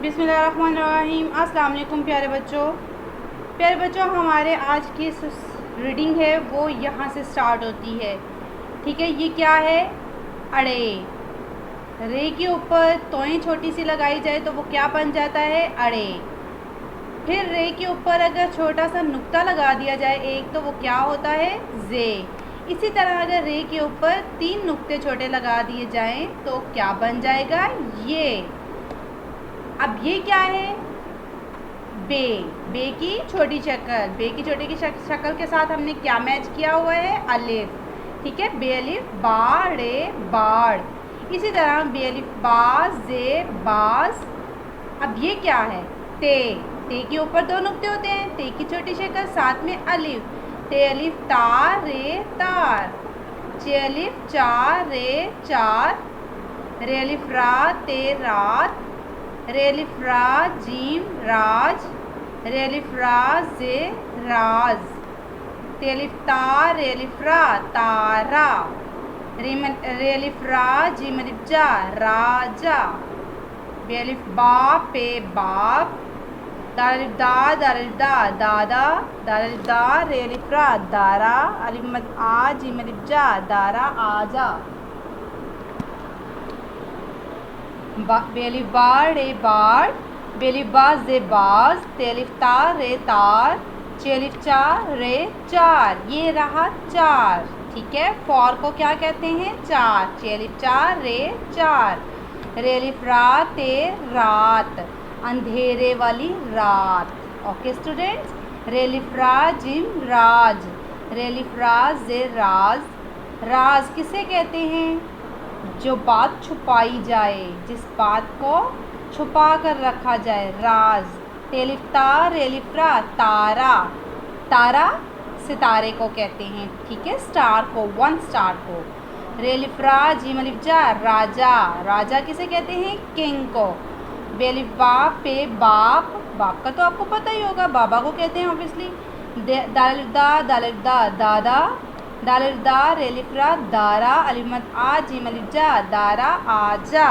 बिस्मिल्लाहिर्रहमानिर्रहीम। अस्सलाम वालेकुम प्यारे बच्चों, हमारे आज की रीडिंग है वो यहाँ से स्टार्ट होती है। ठीक है, ये क्या है? अड़े। रे के ऊपर तोएं छोटी सी लगाई जाए तो वो क्या बन जाता है? अड़े। फिर रे के ऊपर अगर छोटा सा नुक्ता लगा दिया जाए एक, तो वो क्या होता है? जे। इसी तरह अगर रे के ऊपर 3 नुक्ते छोटे लगा दिए जाएं तो क्या बन जाएगा? ये। अब ये क्या है? बे। बे की छोटी शक्ल। बे की छोटी की शक्ल के साथ हमने क्या मैच किया हुआ है? अलिफ। ठीक है, बे अलिफ बा रे बाड़। इसी तरह बे अलिफ बा जे बाज। अब ये क्या है? ते। ते के ऊपर 2 नुक्ते होते हैं, ते की छोटी शक्ल, साथ में अलिफ। ते अलिफ ता रे तार। चे अलिफ चा रे चार। रे अलिफ रा ते रात। रे अलिफ रा जीम राज। रे अलिफ रा जे राज। ते अलिफ ता रे अलिफ रा तारा। रे अलिफ रा जीम अलिफ जा राजा। बे अलिफ बा पे बाप। दाल अलिफ दा दाल अलिफ दा दादा। दाल अलिफ दा रे अलिफ रा दारा। अलिफ मद आ जीम अलिफ जा दारा आजा। बे अलिफ बा रे बाड़। बे अलिफ बा जे बाज। ते अलिफ ता रे तार। चे अलिफ चा रे चार। ये रहा चार। ठीक है, फॉर को क्या कहते हैं? चार। चे अलिफ चार रे चार। रे अलिफ रा ते रात, अंधेरे वाली रात। ओके स्टूडेंट्स, रे अलिफ रा जिम राज। रे अलिफ रा जे राज। राज किसे कहते हैं? जो बात छुपाई जाए, जिस बात को छुपा कर रखा जाए, राज। तेलिफ्ता रेलिफ्रा तारा। तारा सितारे को कहते हैं। ठीक है, स्टार को, 1 स्टार को। रेलिफ्रा जीमलिफ्जा राजा। राजा किसे कहते हैं? किंग को। बेलिफा पे बाप। बाप का तो आपको पता ही होगा, बाबा को कहते हैं ऑब्वियसली। दालिफ्दा दालिफ्दा दादा। दालिफ्दा रेलिफ्रा दारा। अलिमत आ जीमलिफ्जा दारा आजा।